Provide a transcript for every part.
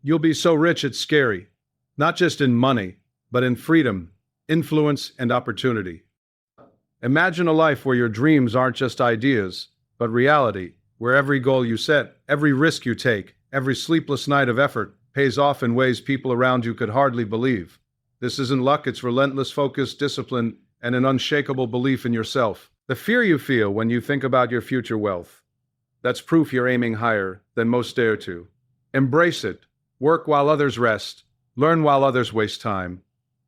You'll be so rich it's scary, not just in money, but in freedom, influence, and opportunity. Imagine a life where your dreams aren't just ideas, but reality, where every goal you set, every risk you take, every sleepless night of effort pays off in ways people around you could hardly believe. This isn't luck, it's relentless focus, discipline, and an unshakable belief in yourself. The fear you feel when you think about your future wealth, that's proof you're aiming higher than most dare to. Embrace it. Work while others rest. Learn while others waste time.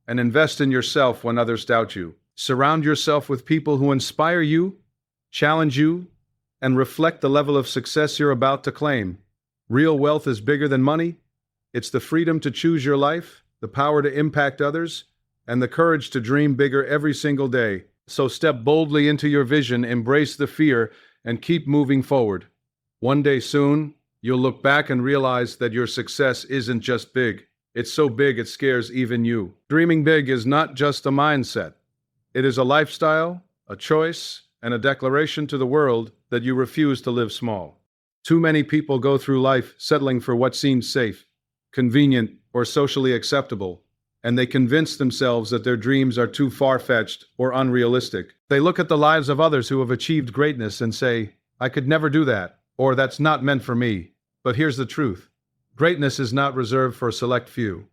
And invest in yourself when others doubt you. Surround yourself with people who inspire you, challenge you, and reflect the level of success you're about to claim. Real wealth is bigger than money. It's the freedom to choose your life, the power to impact others, and the courage to dream bigger every single day. So step boldly into your vision, embrace the fear, and keep moving forward. One day soon, you'll look back and realize that your success isn't just big. It's so big it scares even you. Dreaming big is not just a mindset. It is a lifestyle, a choice, and a declaration to the world that you refuse to live small. Too many people go through life settling for what seems safe, convenient, or socially acceptable, and they convince themselves that their dreams are too far-fetched or unrealistic. They look at the lives of others who have achieved greatness and say, "I could never do that," or "That's not meant for me." But here's the truth. Greatness is not reserved for a select few.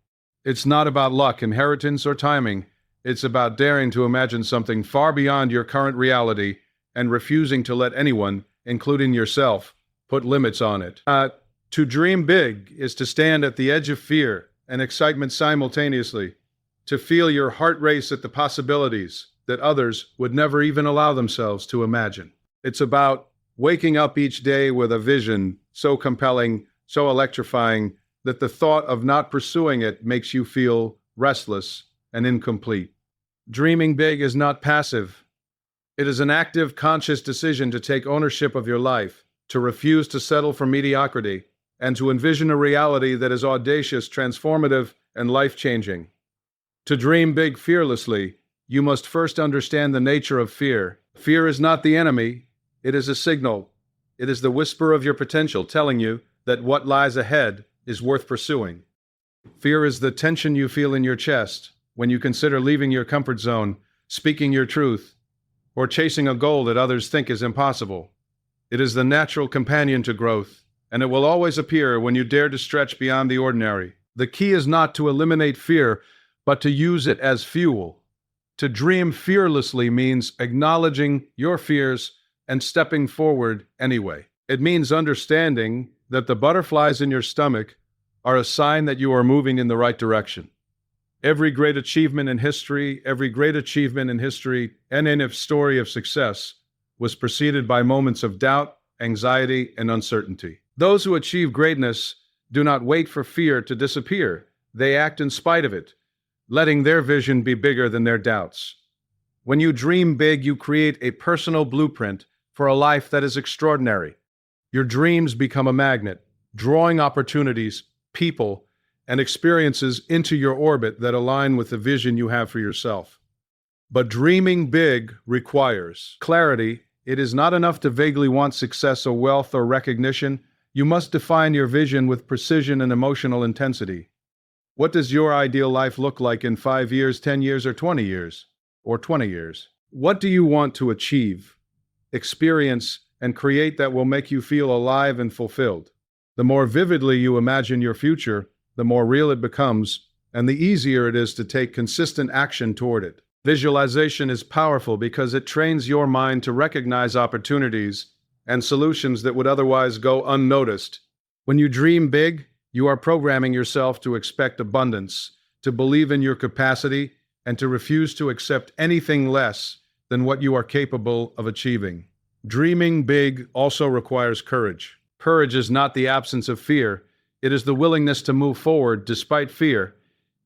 It's not about luck, inheritance, or timing. It's about daring to imagine something far beyond your current reality and refusing to let anyone, including yourself, put limits on it. To dream big is to stand at the edge of fear and excitement simultaneously, to feel your heart race at the possibilities that others would never even allow themselves to imagine. It's about waking up each day with a vision so compelling, so electrifying, that the thought of not pursuing it makes you feel restless and incomplete. Dreaming big is not passive. It is an active, conscious decision to take ownership of your life, to refuse to settle for mediocrity, and to envision a reality that is audacious, transformative, and life-changing. To dream big fearlessly, you must first understand the nature of fear. Fear is not the enemy. It is a signal. It is the whisper of your potential telling you that what lies ahead is worth pursuing. Fear is the tension you feel in your chest when you consider leaving your comfort zone, speaking your truth, or chasing a goal that others think is impossible. It is the natural companion to growth, and it will always appear when you dare to stretch beyond the ordinary. The key is not to eliminate fear, but to use it as fuel. To dream fearlessly means acknowledging your fears and stepping forward anyway. It means understanding that the butterflies in your stomach are a sign that you are moving in the right direction. Every great achievement in history, and in its story of success was preceded by moments of doubt, anxiety, and uncertainty. Those who achieve greatness do not wait for fear to disappear. They act in spite of it, letting their vision be bigger than their doubts. When you dream big, you create a personal blueprint for a life that is extraordinary. Your dreams become a magnet, drawing opportunities, people, and experiences into your orbit that align with the vision you have for yourself. But dreaming big requires clarity. It is not enough to vaguely want success or wealth or recognition. You must define your vision with precision and emotional intensity. What does your ideal life look like in 5 years, 10 years, or 20 years? Or 20 years? What do you want to achieve, experience, and create that will make you feel alive and fulfilled? The more vividly you imagine your future, the more real it becomes, and the easier it is to take consistent action toward it. Visualization is powerful because it trains your mind to recognize opportunities and solutions that would otherwise go unnoticed. When you dream big, you are programming yourself to expect abundance, to believe in your capacity, and to refuse to accept anything less than what you are capable of achieving. Dreaming big also requires courage. Courage is not the absence of fear. It is the willingness to move forward despite fear.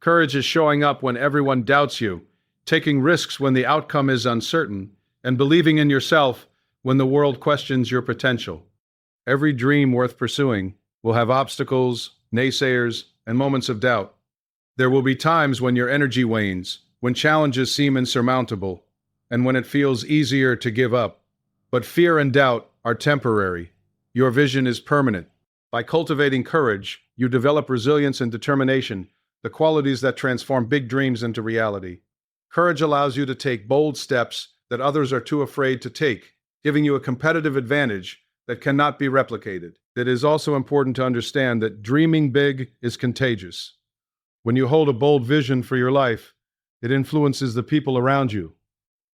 Courage is showing up when everyone doubts you, taking risks when the outcome is uncertain, and believing in yourself when the world questions your potential. Every dream worth pursuing will have obstacles, naysayers, and moments of doubt. There will be times when your energy wanes, when challenges seem insurmountable, and when it feels easier to give up. But fear and doubt are temporary. Your vision is permanent. By cultivating courage, you develop resilience and determination, the qualities that transform big dreams into reality. Courage allows you to take bold steps that others are too afraid to take, giving you a competitive advantage that cannot be replicated. It is also important to understand that dreaming big is contagious. When you hold a bold vision for your life, it influences the people around you.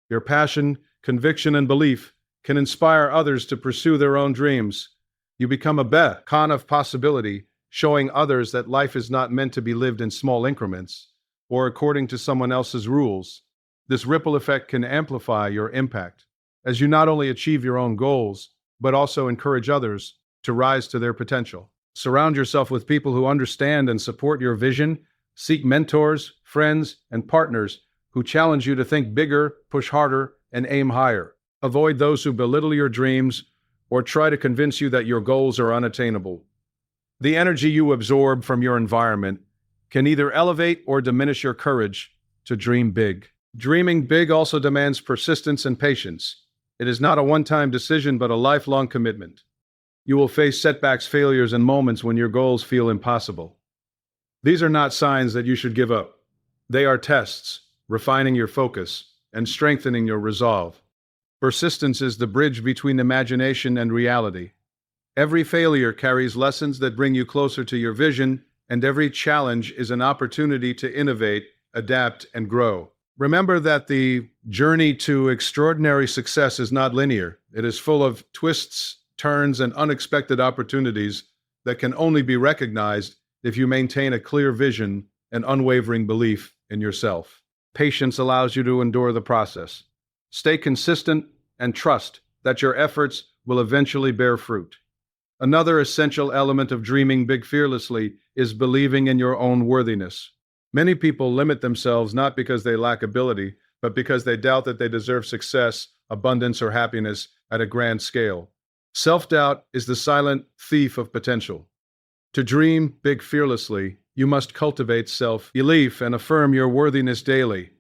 Your passion, conviction, and belief can inspire others to pursue their own dreams. You become a beacon of possibility, showing others that life is not meant to be lived in small increments or according to someone else's rules. This ripple effect can amplify your impact, as you not only achieve your own goals, but also encourage others to rise to their potential. Surround yourself with people who understand and support your vision. Seek mentors, friends, and partners who challenge you to think bigger, push harder, and aim higher. Avoid those who belittle your dreams or try to convince you that your goals are unattainable. The energy you absorb from your environment can either elevate or diminish your courage to dream big. Dreaming big also demands persistence and patience. It is not a one-time decision, but a lifelong commitment. You will face setbacks, failures, and moments when your goals feel impossible. These are not signs that you should give up. They are tests, refining your focus and strengthening your resolve. Persistence is the bridge between imagination and reality. Every failure carries lessons that bring you closer to your vision, and every challenge is an opportunity to innovate, adapt, and grow. Remember that the journey to extraordinary success is not linear. It is full of twists, turns, and unexpected opportunities that can only be recognized if you maintain a clear vision and unwavering belief in yourself. Patience allows you to endure the process. Stay consistent and trust that your efforts will eventually bear fruit. Another essential element of dreaming big fearlessly is believing in your own worthiness. Many people limit themselves not because they lack ability, but because they doubt that they deserve success, abundance, or happiness at a grand scale. Self-doubt is the silent thief of potential. To dream big fearlessly, you must cultivate self-belief and affirm your worthiness daily.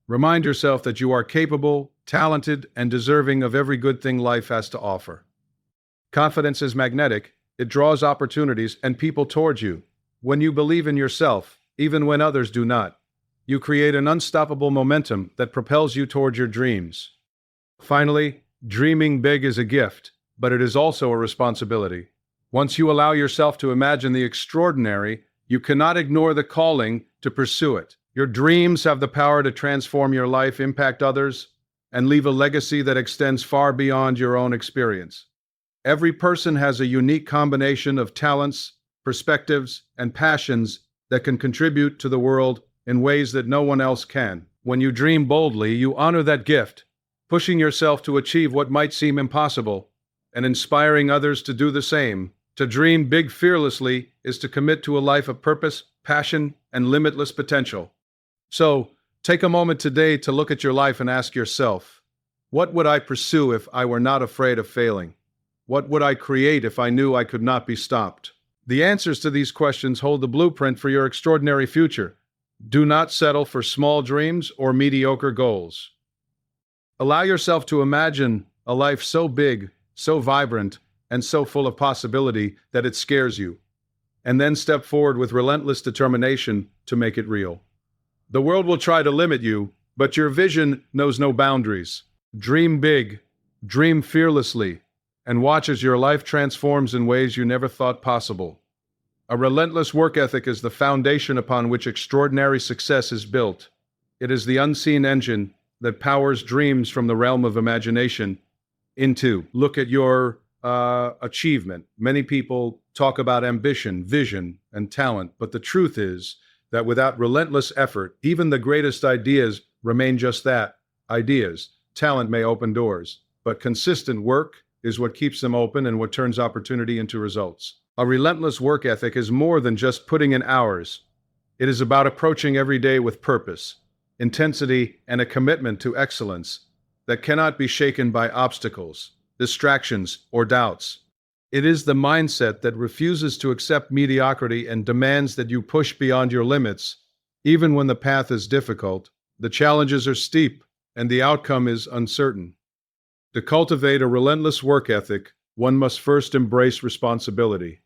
Remind yourself that you are capable, talented, and deserving of every good thing life has to offer. Confidence is magnetic. It draws opportunities and people towards you. When you believe in yourself, even when others do not, you create an unstoppable momentum that propels you toward your dreams. Finally, dreaming big is a gift, but it is also a responsibility. Once you allow yourself to imagine the extraordinary, you cannot ignore the calling to pursue it. Your dreams have the power to transform your life, impact others, and leave a legacy that extends far beyond your own experience. Every person has a unique combination of talents, perspectives, and passions that can contribute to the world in ways that no one else can. When you dream boldly, you honor that gift, pushing yourself to achieve what might seem impossible, and inspiring others to do the same. To dream big fearlessly is to commit to a life of purpose, passion, and limitless potential. So, take a moment today to look at your life and ask yourself, what would I pursue if I were not afraid of failing? What would I create if I knew I could not be stopped? The answers to these questions hold the blueprint for your extraordinary future. Do not settle for small dreams or mediocre goals. Allow yourself to imagine a life so big, so vibrant, and so full of possibility that it scares you, and then step forward with relentless determination to make it real. The world will try to limit you, but your vision knows no boundaries. Dream big, dream fearlessly, and watch as your life transforms in ways you never thought possible. A relentless work ethic is the foundation upon which extraordinary success is built. It is the unseen engine that powers dreams from the realm of imagination into. Look at your achievement. Many people talk about ambition, vision, and talent, but the truth is that without relentless effort, even the greatest ideas remain just that, ideas. Talent may open doors, but consistent work is what keeps them open and what turns opportunity into results. A relentless work ethic is more than just putting in hours. It is about approaching every day with purpose, intensity, and a commitment to excellence that cannot be shaken by obstacles, distractions, or doubts. It is the mindset that refuses to accept mediocrity and demands that you push beyond your limits, even when the path is difficult, the challenges are steep, and the outcome is uncertain. To cultivate a relentless work ethic, one must first embrace responsibility.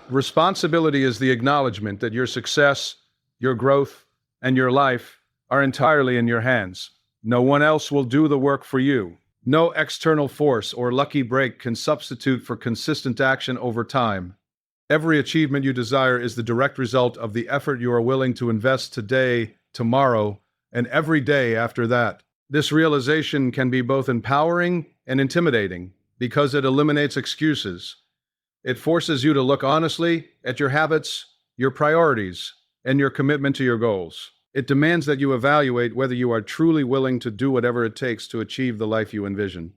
Responsibility is the acknowledgement that your success, your growth, and your life are entirely in your hands. No one else will do the work for you. No external force or lucky break can substitute for consistent action over time. Every achievement you desire is the direct result of the effort you are willing to invest today, tomorrow, and every day after that. This realization can be both empowering and intimidating because it eliminates excuses. It forces you to look honestly at your habits, your priorities, and your commitment to your goals. It demands that you evaluate whether you are truly willing to do whatever it takes to achieve the life you envision.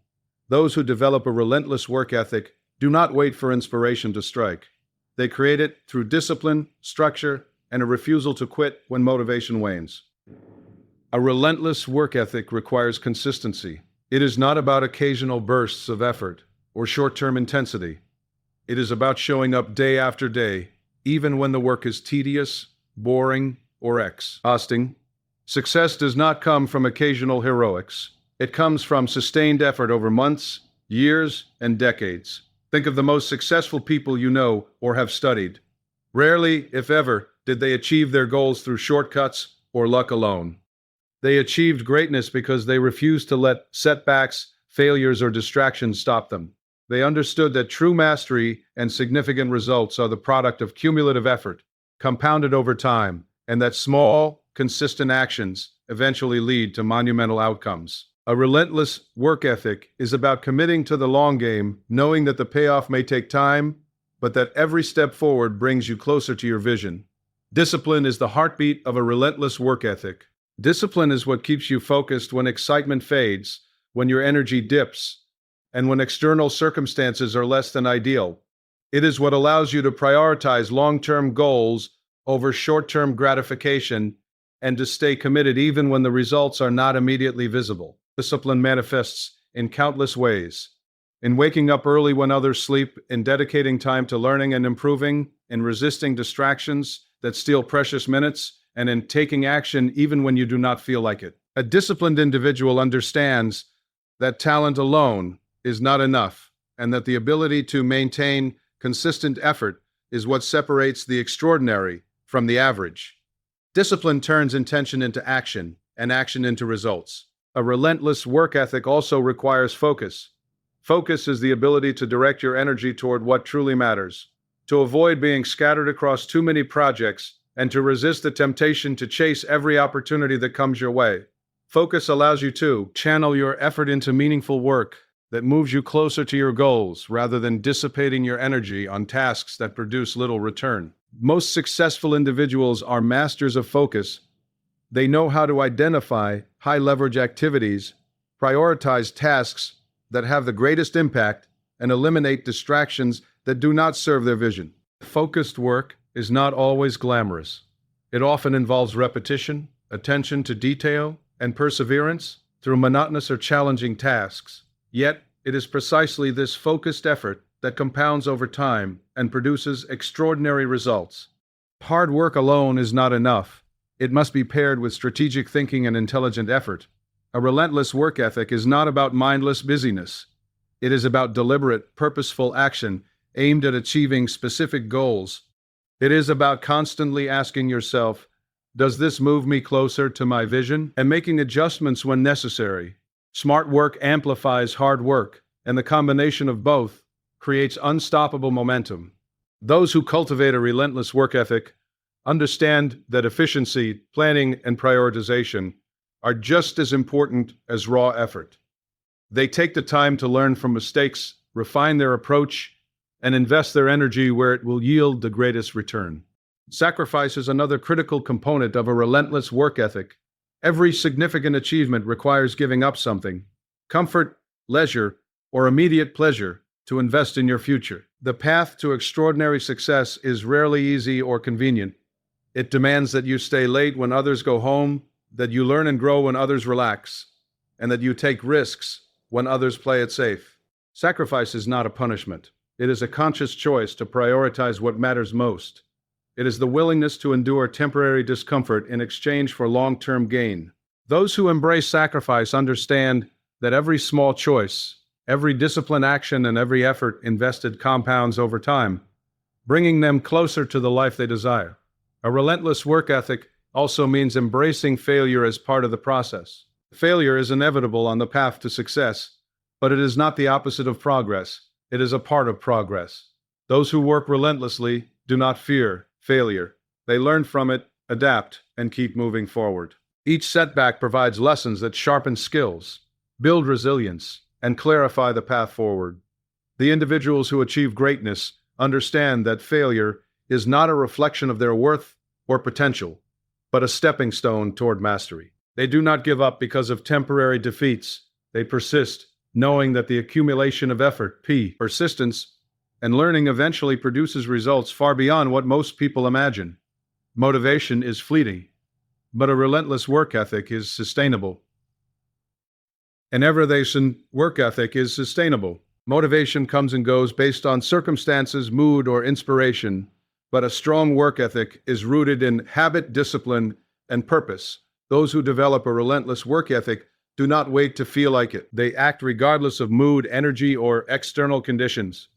Those who develop a relentless work ethic do not wait for inspiration to strike. They create it through discipline, structure, and a refusal to quit when motivation wanes. A relentless work ethic requires consistency. It is not about occasional bursts of effort or short-term intensity. It is about showing up day after day, even when the work is tedious, boring, or exhausting. Success does not come from occasional heroics. It comes from sustained effort over months, years, and decades. Think of the most successful people you know or have studied. Rarely, if ever, did they achieve their goals through shortcuts or luck alone. They achieved greatness because they refused to let setbacks, failures, or distractions stop them. They understood that true mastery and significant results are the product of cumulative effort, compounded over time, and that small, consistent actions eventually lead to monumental outcomes. A relentless work ethic is about committing to the long game, knowing that the payoff may take time, but that every step forward brings you closer to your vision. Discipline is the heartbeat of a relentless work ethic. Discipline is what keeps you focused when excitement fades, when your energy dips, and when external circumstances are less than ideal. It is what allows you to prioritize long-term goals over short-term gratification and to stay committed even when the results are not immediately visible. Discipline manifests in countless ways. In waking up early when others sleep, in dedicating time to learning and improving, in resisting distractions that steal precious minutes, and in taking action even when you do not feel like it. A disciplined individual understands that talent alone is not enough, and that the ability to maintain consistent effort is what separates the extraordinary from the average. Discipline turns intention into action, and action into results. A relentless work ethic also requires focus. Focus is the ability to direct your energy toward what truly matters, to avoid being scattered across too many projects, and to resist the temptation to chase every opportunity that comes your way. Focus allows you to channel your effort into meaningful work that moves you closer to your goals rather than dissipating your energy on tasks that produce little return. Most successful individuals are masters of focus. They know how to identify high-leverage activities, prioritize tasks that have the greatest impact, and eliminate distractions that do not serve their vision. Focused work is not always glamorous. It often involves repetition, attention to detail, and perseverance through monotonous or challenging tasks. Yet, it is precisely this focused effort that compounds over time and produces extraordinary results. Hard work alone is not enough. It must be paired with strategic thinking and intelligent effort. A relentless work ethic is not about mindless busyness. It is about deliberate, purposeful action aimed at achieving specific goals. It is about constantly asking yourself, does this move me closer to my vision? And making adjustments when necessary. Smart work amplifies hard work, and the combination of both creates unstoppable momentum. Those who cultivate a relentless work ethic understand that efficiency, planning, and prioritization are just as important as raw effort. They take the time to learn from mistakes, refine their approach, and invest their energy where it will yield the greatest return. Sacrifice is another critical component of a relentless work ethic. Every significant achievement requires giving up something, comfort, leisure, or immediate pleasure, to invest in your future. The path to extraordinary success is rarely easy or convenient. It demands that you stay late when others go home, that you learn and grow when others relax, and that you take risks when others play it safe. Sacrifice is not a punishment. It is a conscious choice to prioritize what matters most. It is the willingness to endure temporary discomfort in exchange for long-term gain. Those who embrace sacrifice understand that every small choice, every disciplined action, and every effort invested compounds over time. bringing them closer to the life they desire. A relentless work ethic also means embracing failure as part of the process. Failure is inevitable on the path to success, but it is not the opposite of progress. It is a part of progress. Those who work relentlessly do not fear failure. They learn from it, adapt, and keep moving forward. Each setback provides lessons that sharpen skills, build resilience, and clarify the path forward. The individuals who achieve greatness understand that failure is not a reflection of their worth or potential, but a stepping stone toward mastery. They do not give up because of temporary defeats. They persist, knowing that the accumulation of effort, persistence, and learning eventually produces results far beyond what most people imagine. Motivation is fleeting, but a relentless work ethic is sustainable. An everyday work ethic is sustainable. Motivation comes and goes based on circumstances, mood, or inspiration, but a strong work ethic is rooted in habit, discipline, and purpose. Those who develop a relentless work ethic do not wait to feel like it. They act regardless of mood, energy, or external conditions.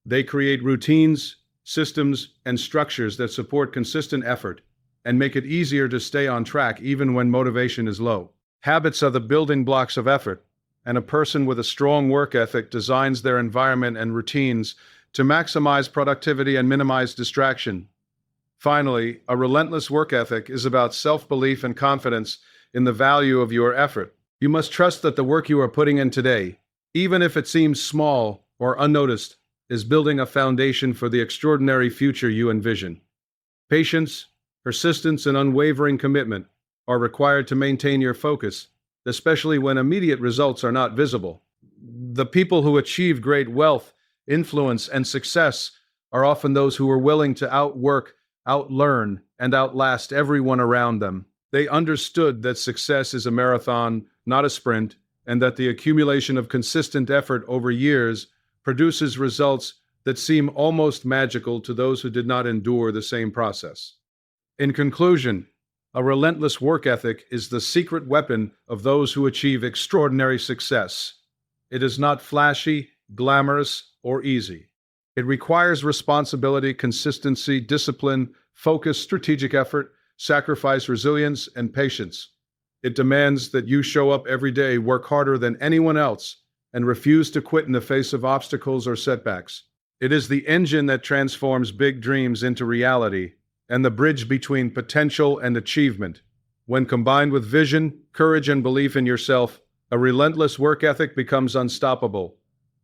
They create routines, systems, and structures that support consistent effort and make it easier to stay on track even when motivation is low. Habits are the building blocks of effort, and a person with a strong work ethic designs their environment and routines to maximize productivity and minimize distraction. Finally, a relentless work ethic is about self-belief and confidence in the value of your effort. You must trust that the work you are putting in today, even if it seems small or unnoticed, is building a foundation for the extraordinary future you envision. Patience, persistence, and unwavering commitment are required to maintain your focus, especially when immediate results are not visible. The people who achieve great wealth, influence, and success are often those who are willing to outwork, outlearn, and outlast everyone around them. They understood that success is a marathon, not a sprint, and that the accumulation of consistent effort over years produces results that seem almost magical to those who did not endure the same process. In conclusion, a relentless work ethic is the secret weapon of those who achieve extraordinary success. It is not flashy, glamorous, or easy. It requires responsibility, consistency, discipline, focus, strategic effort, sacrifice, resilience, and patience. It demands that you show up every day, work harder than anyone else, and refuse to quit in the face of obstacles or setbacks. It is the engine that transforms big dreams into reality, and the bridge between potential and achievement. When combined with vision, courage, and belief in yourself, a relentless work ethic becomes unstoppable.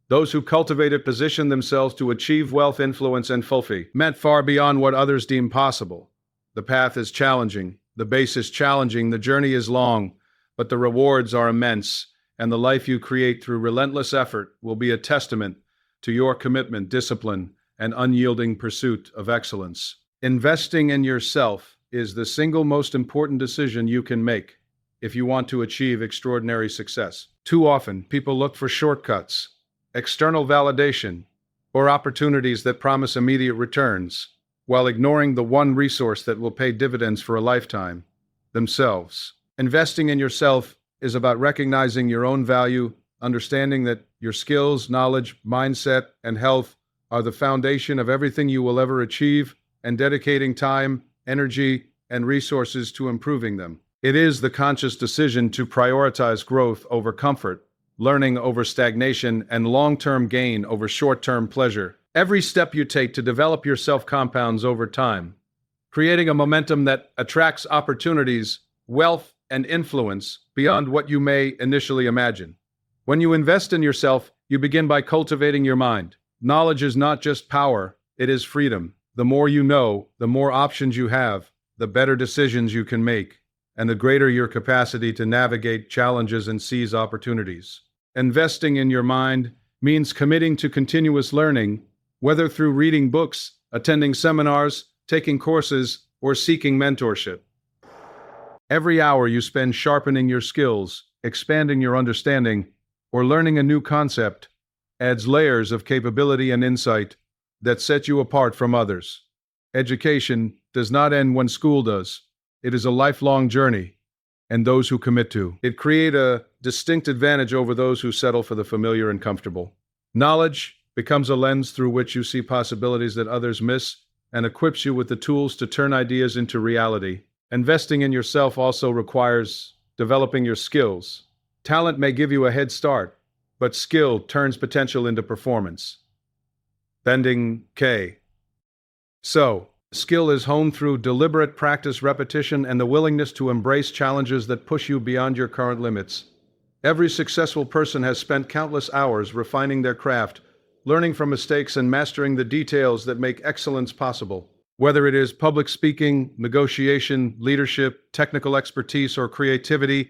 Those who cultivate it position themselves to achieve wealth, influence, and fulfillment far beyond what others deem possible. The path is challenging, the base is challenging, the journey is long, but the rewards are immense, and the life you create through relentless effort will be a testament to your commitment, discipline, and unyielding pursuit of excellence. Investing in yourself is the single most important decision you can make if you want to achieve extraordinary success. Too often, people look for shortcuts, external validation, or opportunities that promise immediate returns, while ignoring the one resource that will pay dividends for a lifetime: themselves. Investing in yourself is about recognizing your own value, understanding that your skills, knowledge, mindset, and health are the foundation of everything you will ever achieve, and dedicating time, energy, and resources to improving them. It is the conscious decision to prioritize growth over comfort, learning over stagnation, and long-term gain over short-term pleasure. Every step you take to develop yourself compounds over time, creating a momentum that attracts opportunities, wealth, and influence beyond what you may initially imagine. When you invest in yourself, you begin by cultivating your mind. Knowledge is not just power, it is freedom. The more you know, the more options you have, the better decisions you can make, and the greater your capacity to navigate challenges and seize opportunities. Investing in your mind means committing to continuous learning, whether through reading books, attending seminars, taking courses, or seeking mentorship. Every hour you spend sharpening your skills, expanding your understanding, or learning a new concept adds layers of capability and insight that set you apart from others. Education does not end when school does. It is a lifelong journey, and those who commit to it create a distinct advantage over those who settle for the familiar and comfortable. Knowledge becomes a lens through which you see possibilities that others miss and equips you with the tools to turn ideas into reality. Investing in yourself also requires developing your skills. Talent may give you a head start, but skill turns potential into performance. Bending K. So, skill is honed through deliberate practice, repetition, and the willingness to embrace challenges that push you beyond your current limits. Every successful person has spent countless hours refining their craft, learning from mistakes and mastering the details that make excellence possible. Whether it is public speaking, negotiation, leadership, technical expertise, or creativity,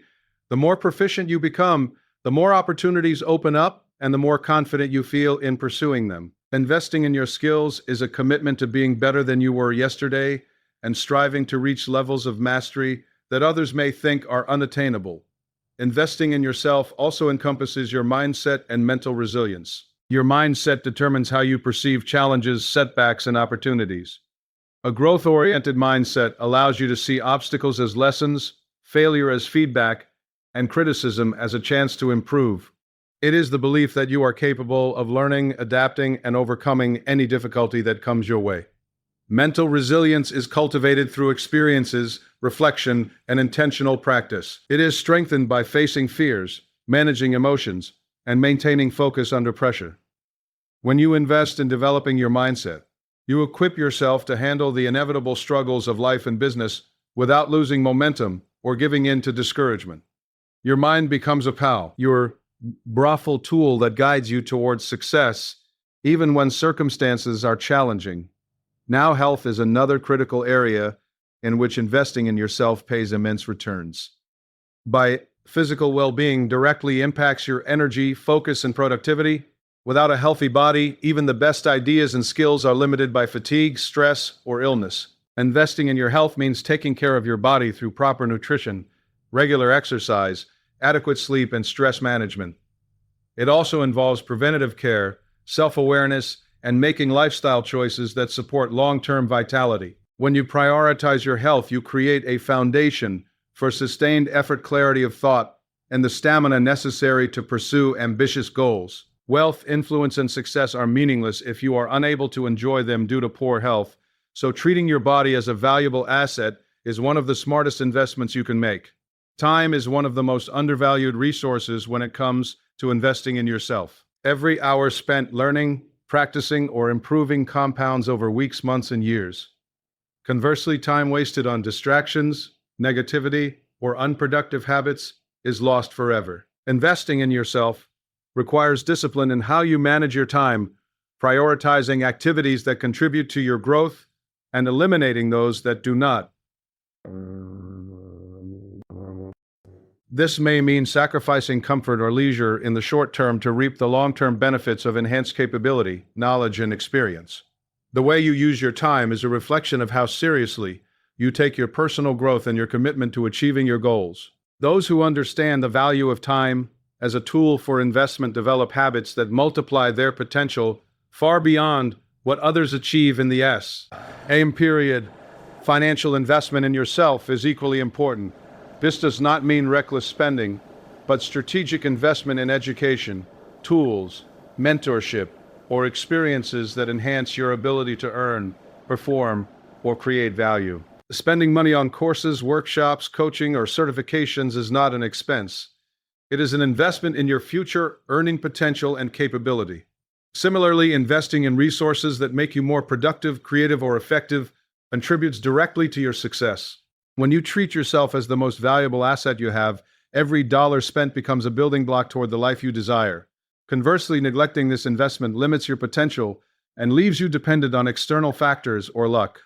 the more proficient you become, the more opportunities open up and the more confident you feel in pursuing them. Investing in your skills is a commitment to being better than you were yesterday and striving to reach levels of mastery that others may think are unattainable. Investing in yourself also encompasses your mindset and mental resilience. Your mindset determines how you perceive challenges, setbacks, and opportunities. A growth-oriented mindset allows you to see obstacles as lessons, failure as feedback, and criticism as a chance to improve. It is the belief that you are capable of learning, adapting, and overcoming any difficulty that comes your way. Mental resilience is cultivated through experiences, reflection, and intentional practice. It is strengthened by facing fears, managing emotions, and maintaining focus under pressure. When you invest in developing your mindset, you equip yourself to handle the inevitable struggles of life and business without losing momentum or giving in to discouragement. Your mind becomes a pal, your powerful tool that guides you towards success, even when circumstances are challenging. Now, health is another critical area in which investing in yourself pays immense returns. By physical well-being directly impacts your energy, focus, and productivity. Without a healthy body, even the best ideas and skills are limited by fatigue, stress, or illness. Investing in your health means taking care of your body through proper nutrition, regular exercise, adequate sleep, and stress management. It also involves preventative care, self-awareness, and making lifestyle choices that support long-term vitality. When you prioritize your health, you create a foundation for sustained effort, clarity of thought, and the stamina necessary to pursue ambitious goals. Wealth, influence, and success are meaningless if you are unable to enjoy them due to poor health, so treating your body as a valuable asset is one of the smartest investments you can make. Time is one of the most undervalued resources when it comes to investing in yourself. Every hour spent learning, practicing, or improving compounds over weeks, months, and years. Conversely, time wasted on distractions, negativity, or unproductive habits is lost forever. Investing in yourself requires discipline in how you manage your time, prioritizing activities that contribute to your growth and eliminating those that do not. This may mean sacrificing comfort or leisure in the short term to reap the long-term benefits of enhanced capability, knowledge, and experience. The way you use your time is a reflection of how seriously you take your personal growth and your commitment to achieving your goals. Those who understand the value of time as a tool for investment develop habits that multiply their potential far beyond what others achieve in the S.A.M. period. Financial investment in yourself is equally important. This does not mean reckless spending, but strategic investment in education, tools, mentorship, or experiences that enhance your ability to earn, perform, or create value. Spending money on courses, workshops, coaching, or certifications is not an expense. It is an investment in your future earning potential and capability. Similarly, investing in resources that make you more productive, creative, or effective contributes directly to your success. When you treat yourself as the most valuable asset you have, every dollar spent becomes a building block toward the life you desire. Conversely, neglecting this investment limits your potential and leaves you dependent on external factors or luck.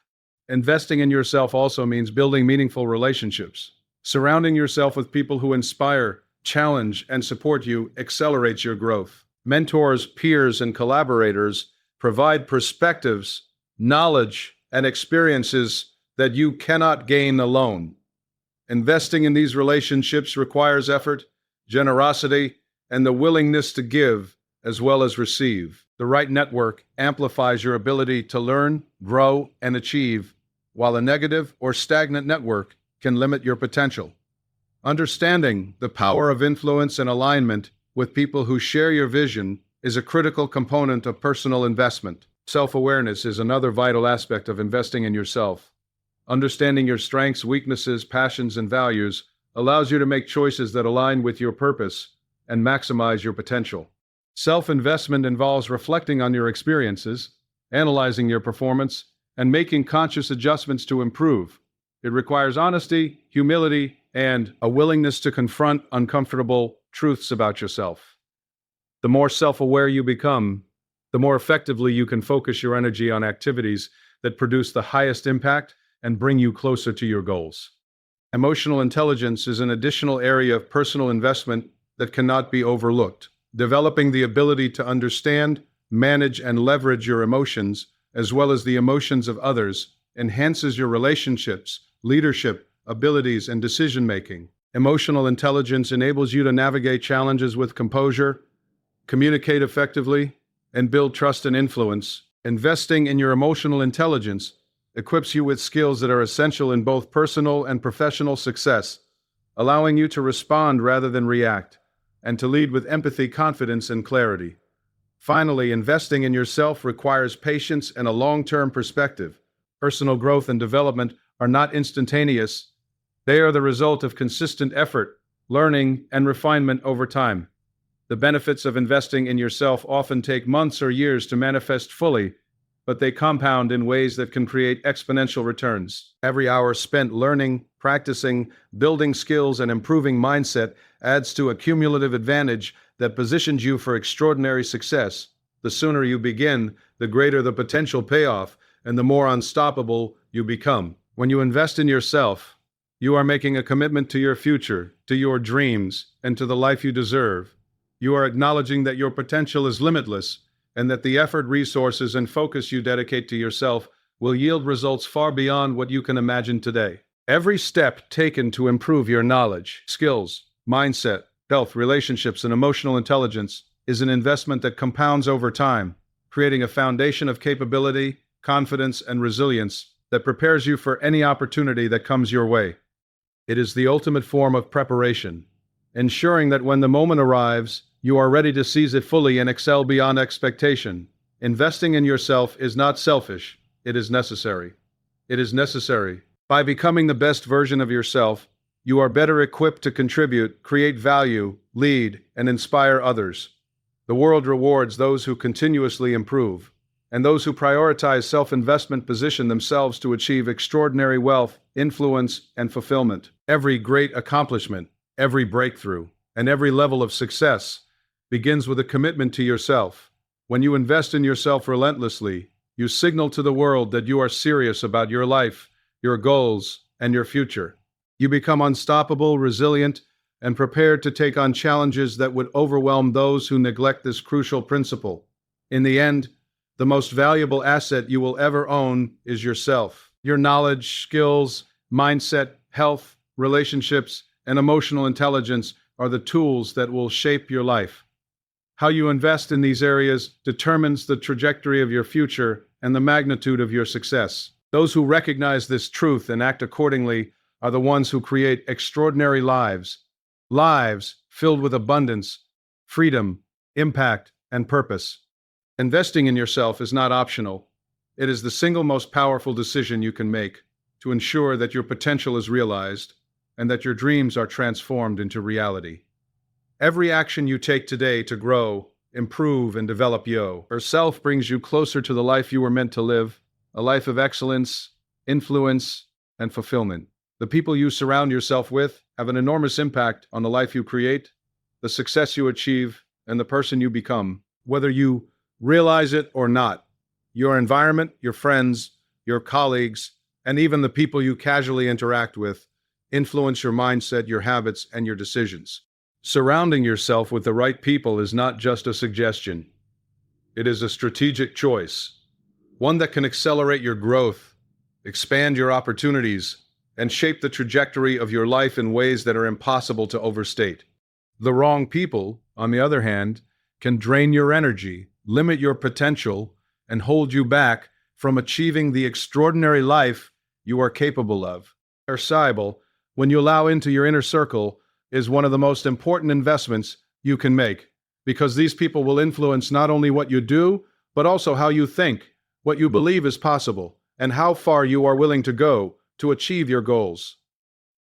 Investing in yourself also means building meaningful relationships. Surrounding yourself with people who inspire, challenge, and support you accelerates your growth. Mentors, peers, and collaborators provide perspectives, knowledge, and experiences that you cannot gain alone. Investing in these relationships requires effort, generosity, and the willingness to give as well as receive. The right network amplifies your ability to learn, grow, and achieve, while a negative or stagnant network can limit your potential. Understanding the power of influence and alignment with people who share your vision is a critical component of personal investment. Self-awareness is another vital aspect of investing in yourself. Understanding your strengths, weaknesses, passions, and values allows you to make choices that align with your purpose and maximize your potential. Self-investment involves reflecting on your experiences, analyzing your performance, and making conscious adjustments to improve. It requires honesty, humility, and a willingness to confront uncomfortable truths about yourself. The more self-aware you become, the more effectively you can focus your energy on activities that produce the highest impact and bring you closer to your goals. Emotional intelligence is an additional area of personal investment that cannot be overlooked. Developing the ability to understand, manage, and leverage your emotions, as well as the emotions of others, enhances your relationships, leadership, abilities, and decision-making. Emotional intelligence enables you to navigate challenges with composure, communicate effectively, and build trust and influence. Investing in your emotional intelligence equips you with skills that are essential in both personal and professional success, allowing you to respond rather than react, and to lead with empathy, confidence, and clarity. Finally, investing in yourself requires patience and a long-term perspective. Personal growth and development are not instantaneous. They are the result of consistent effort, learning, and refinement over time. The benefits of investing in yourself often take months or years to manifest fully, but they compound in ways that can create exponential returns. Every hour spent learning, practicing, building skills, and improving mindset adds to a cumulative advantage that positions you for extraordinary success. The sooner you begin, the greater the potential payoff, and the more unstoppable you become. When you invest in yourself, you are making a commitment to your future, to your dreams, and to the life you deserve. You are acknowledging that your potential is limitless, and that the effort, resources, and focus you dedicate to yourself will yield results far beyond what you can imagine today. Every step taken to improve your knowledge, skills, mindset, health, relationships, and emotional intelligence is an investment that compounds over time, creating a foundation of capability, confidence, and resilience that prepares you for any opportunity that comes your way. It is the ultimate form of preparation, ensuring that when the moment arrives, you are ready to seize it fully and excel beyond expectation. Investing in yourself is not selfish, it is necessary. It is necessary. By becoming the best version of yourself, you are better equipped to contribute, create value, lead, and inspire others. The world rewards those who continuously improve, and those who prioritize self-investment position themselves to achieve extraordinary wealth, influence, and fulfillment. Every great accomplishment, every breakthrough, and every level of success begins with a commitment to yourself. When you invest in yourself relentlessly, you signal to the world that you are serious about your life, your goals, and your future. You become unstoppable, resilient, and prepared to take on challenges that would overwhelm those who neglect this crucial principle. In the end, the most valuable asset you will ever own is yourself. Your knowledge, skills, mindset, health, relationships, and emotional intelligence are the tools that will shape your life. How you invest in these areas determines the trajectory of your future and the magnitude of your success. Those who recognize this truth and act accordingly are the ones who create extraordinary lives. Lives filled with abundance, freedom, impact, and purpose. Investing in yourself is not optional. It is the single most powerful decision you can make to ensure that your potential is realized and that your dreams are transformed into reality. Every action you take today to grow, improve, and develop yourself brings you closer to the life you were meant to live, a life of excellence, influence, and fulfillment. The people you surround yourself with have an enormous impact on the life you create, the success you achieve, and the person you become. Whether you realize it or not, your environment, your friends, your colleagues, and even the people you casually interact with influence your mindset, your habits, and your decisions. Surrounding yourself with the right people is not just a suggestion. It is a strategic choice, one that can accelerate your growth, expand your opportunities, and shape the trajectory of your life in ways that are impossible to overstate. The wrong people, on the other hand, can drain your energy, limit your potential, and hold you back from achieving the extraordinary life you are capable of. When you allow into your inner circle, is one of the most important investments you can make. because these people will influence not only what you do, but also how you think, what you believe is possible, and how far you are willing to go to achieve your goals.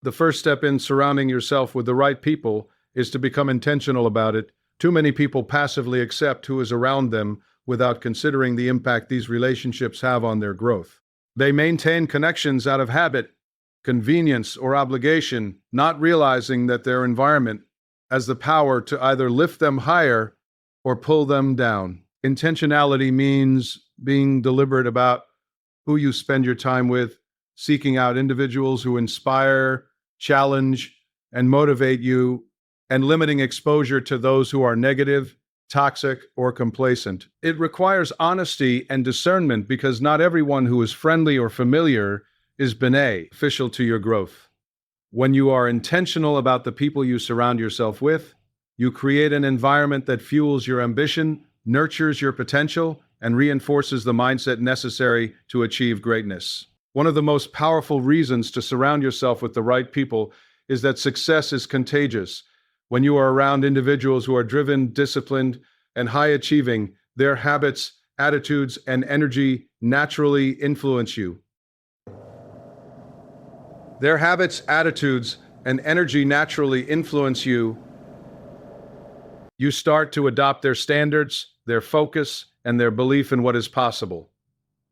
The first step in surrounding yourself with the right people is to become intentional about it. Too many people passively accept who is around them without considering the impact these relationships have on their growth. They maintain connections out of habit, convenience, or obligation, not realizing that their environment has the power to either lift them higher or pull them down. Intentionality means being deliberate about who you spend your time with, seeking out individuals who inspire, challenge, and motivate you, and limiting exposure to those who are negative, toxic, or complacent. It requires honesty and discernment because not everyone who is friendly or familiar is beneficial to your growth. When you are intentional about the people you surround yourself with, you create an environment that fuels your ambition, nurtures your potential, and reinforces the mindset necessary to achieve greatness. One of the most powerful reasons to surround yourself with the right people is that success is contagious. When you are around individuals who are driven, disciplined, and high-achieving, their habits, attitudes, and energy naturally influence you. Their habits, attitudes, and energy naturally influence you. You start to adopt their standards, their focus, and their belief in what is possible.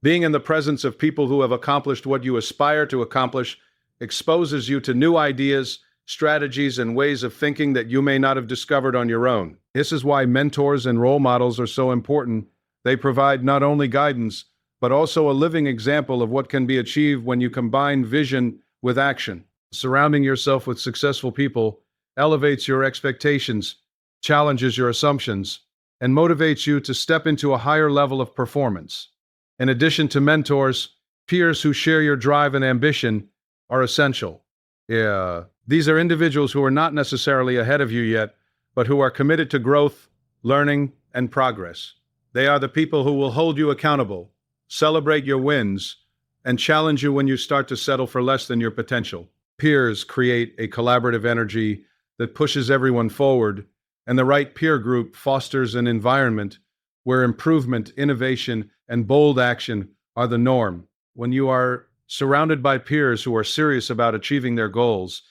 Being in the presence of people who have accomplished what you aspire to accomplish exposes you to new ideas, strategies, and ways of thinking that you may not have discovered on your own. This is why mentors and role models are so important. They provide not only guidance, but also a living example of what can be achieved when you combine vision with action. Surrounding yourself with successful people elevates your expectations, challenges your assumptions, and motivates you to step into a higher level of performance. In addition to mentors, peers who share your drive and ambition are essential. These are individuals who are not necessarily ahead of you yet, but who are committed to growth, learning, and progress. They are the people who will hold you accountable, celebrate your wins, and challenge you when you start to settle for less than your potential. Peers create a collaborative energy that pushes everyone forward, and the right peer group fosters an environment where improvement, innovation, and bold action are the norm. When you are surrounded by peers who are serious about achieving their goals,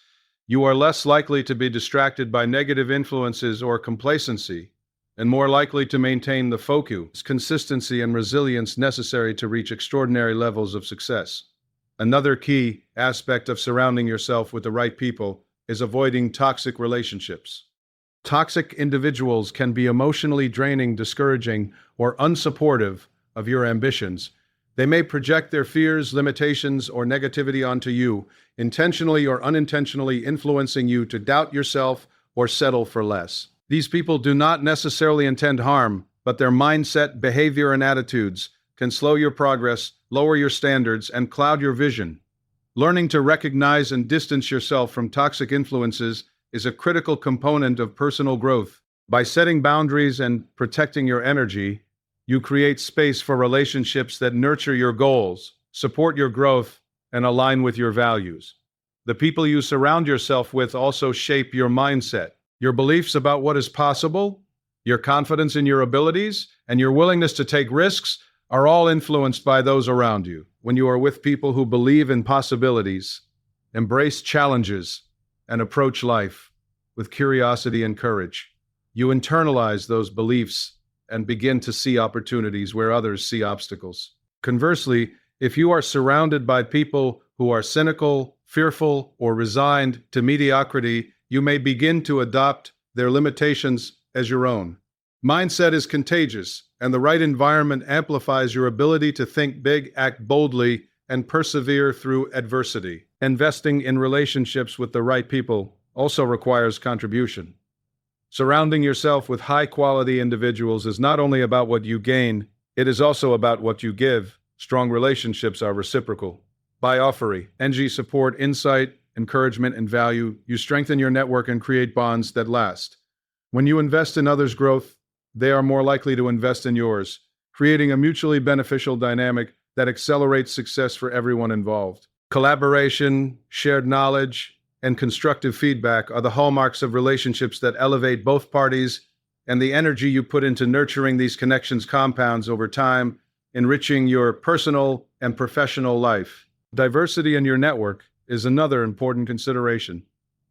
you are less likely to be distracted by negative influences or complacency, and more likely to maintain the focus, consistency, and resilience necessary to reach extraordinary levels of success. Another key aspect of surrounding yourself with the right people is avoiding toxic relationships. Toxic individuals can be emotionally draining, discouraging, or unsupportive of your ambitions. They may project their fears, limitations, or negativity onto you, intentionally or unintentionally influencing you to doubt yourself or settle for less. These people do not necessarily intend harm, but their mindset, behavior, and attitudes can slow your progress, lower your standards, and cloud your vision. Learning to recognize and distance yourself from toxic influences is a critical component of personal growth. By setting boundaries and protecting your energy, you create space for relationships that nurture your goals, support your growth, and align with your values. The people you surround yourself with also shape your mindset. Your beliefs about what is possible, your confidence in your abilities, and your willingness to take risks are all influenced by those around you. When you are with people who believe in possibilities, embrace challenges, and approach life with curiosity and courage, you internalize those beliefs and begin to see opportunities where others see obstacles. Conversely, if you are surrounded by people who are cynical, fearful, or resigned to mediocrity, you may begin to adopt their limitations as your own. Mindset is contagious, and the right environment amplifies your ability to think big, act boldly, and persevere through adversity. Investing in relationships with the right people also requires contribution. Surrounding yourself with high-quality individuals is not only about what you gain, it is also about what you give. Strong relationships are reciprocal. By offering support, insight, encouragement, and value, you strengthen your network and create bonds that last. When you invest in others' growth, they are more likely to invest in yours, creating a mutually beneficial dynamic that accelerates success for everyone involved. Collaboration, shared knowledge, and constructive feedback are the hallmarks of relationships that elevate both parties and the energy you put into nurturing these connections compounds over time, enriching your personal and professional life. Diversity in your network is another important consideration.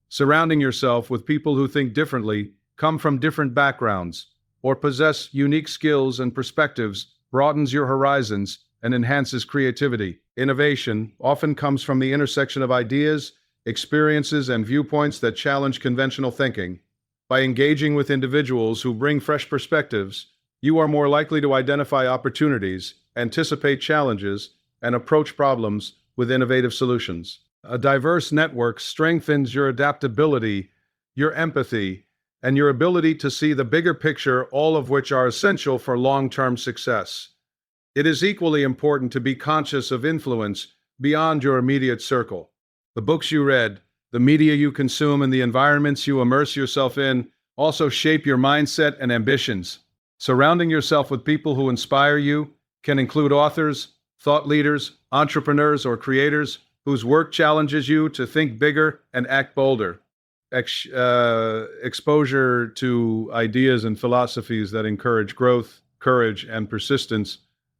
Surrounding yourself with people who think differently, come from different backgrounds, or possess unique skills and perspectives broadens your horizons and enhances creativity. Innovation often comes from the intersection of ideas, experiences, and viewpoints that challenge conventional thinking. By engaging with individuals who bring fresh perspectives, you are more likely to identify opportunities, anticipate challenges, and approach problems with innovative solutions. A diverse network strengthens your adaptability, your empathy, and your ability to see the bigger picture, all of which are essential for long-term success. It is equally important to be conscious of influence beyond your immediate circle. The books you read, the media you consume, and the environments you immerse yourself in also shape your mindset and ambitions. Surrounding yourself with people who inspire you can include authors, thought leaders, entrepreneurs, or creators whose work challenges you to think bigger and act bolder. Exposure to ideas and philosophies that encourage growth, courage, and persistence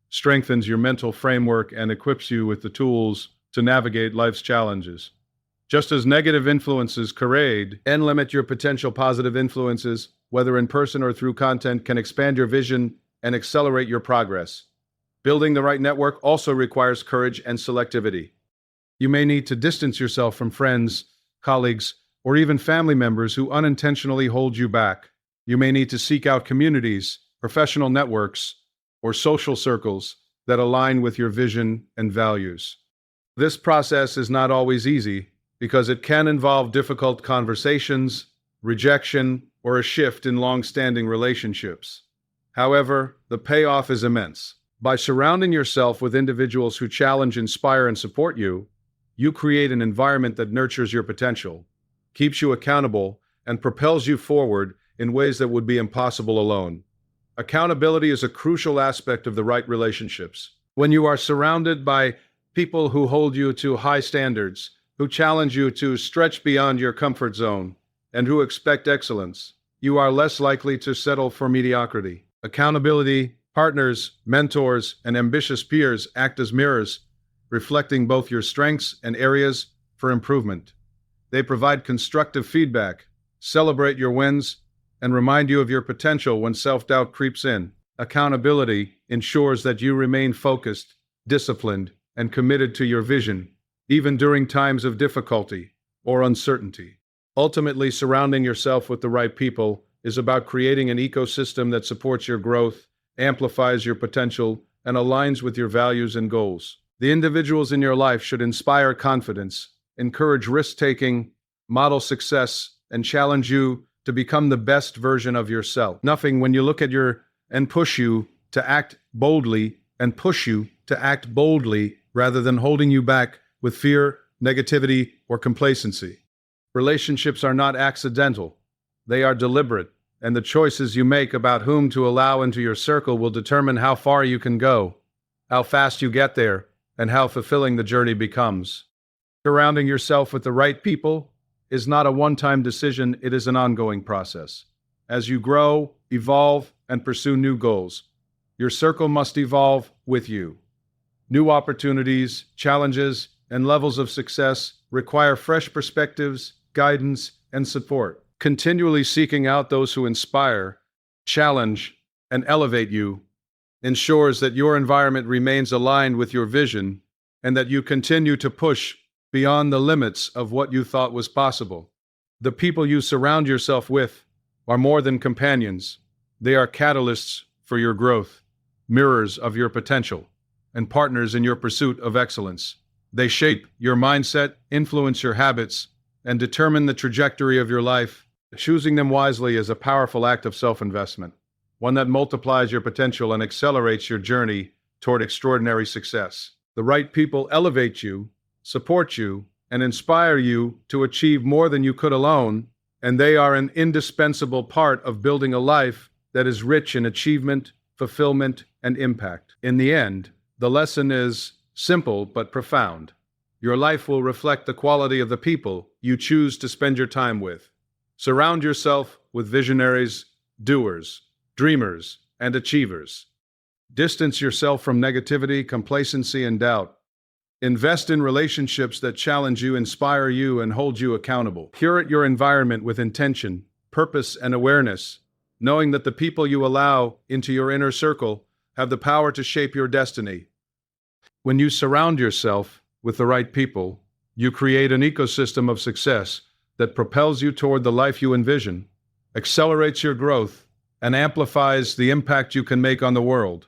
strengthens your mental framework and equips you with the tools to navigate life's challenges. Just as negative influences corrode and limit your potential, positive influences, whether in person or through content, can expand your vision and accelerate your progress. Building the right network also requires courage and selectivity. You may need to distance yourself from friends, colleagues, or even family members who unintentionally hold you back. You may need to seek out communities, professional networks, or social circles that align with your vision and values. This process is not always easy because it can involve difficult conversations, rejection, or a shift in long-standing relationships. However, the payoff is immense. By surrounding yourself with individuals who challenge, inspire, and support you, you create an environment that nurtures your potential, keeps you accountable, and propels you forward in ways that would be impossible alone. Accountability is a crucial aspect of the right relationships. When you are surrounded by people who hold you to high standards, who challenge you to stretch beyond your comfort zone, and who expect excellence, you are less likely to settle for mediocrity. Accountability partners, mentors, and ambitious peers act as mirrors, reflecting both your strengths and areas for improvement. They provide constructive feedback, celebrate your wins, and remind you of your potential when self-doubt creeps in. Accountability ensures that you remain focused, disciplined, and committed to your vision, even during times of difficulty or uncertainty. Ultimately, surrounding yourself with the right people is about creating an ecosystem that supports your growth, amplifies your potential, and aligns with your values and goals. The individuals in your life should inspire confidence, encourage risk-taking, model success, and challenge you to become the best version of yourself. Nothing when you look at and push you to act boldly rather than holding you back with fear, negativity, or complacency. Relationships are not accidental. They are deliberate, and the choices you make about whom to allow into your circle will determine how far you can go, how fast you get there, and how fulfilling the journey becomes. Surrounding yourself with the right people is not a one-time decision, it is an ongoing process. As you grow, evolve, and pursue new goals, your circle must evolve with you. New opportunities, challenges, and levels of success require fresh perspectives, guidance, and support. Continually seeking out those who inspire, challenge, and elevate you ensures that your environment remains aligned with your vision and that you continue to push beyond the limits of what you thought was possible. The people you surround yourself with are more than companions. They are catalysts for your growth, mirrors of your potential, and partners in your pursuit of excellence. They shape your mindset, influence your habits, and determine the trajectory of your life. Choosing them wisely is a powerful act of self-investment, one that multiplies your potential and accelerates your journey toward extraordinary success. The right people elevate you, support you, and inspire you to achieve more than you could alone, and they are an indispensable part of building a life that is rich in achievement, fulfillment, and impact. In the end, the lesson is simple but profound. Your life will reflect the quality of the people you choose to spend your time with. Surround yourself with visionaries, doers, dreamers, and achievers. Distance yourself from negativity, complacency, and doubt. Invest in relationships that challenge you, inspire you, and hold you accountable. Curate your environment with intention, purpose, and awareness, knowing that the people you allow into your inner circle have the power to shape your destiny. When you surround yourself with the right people, you create an ecosystem of success that propels you toward the life you envision, accelerates your growth, and amplifies the impact you can make on the world.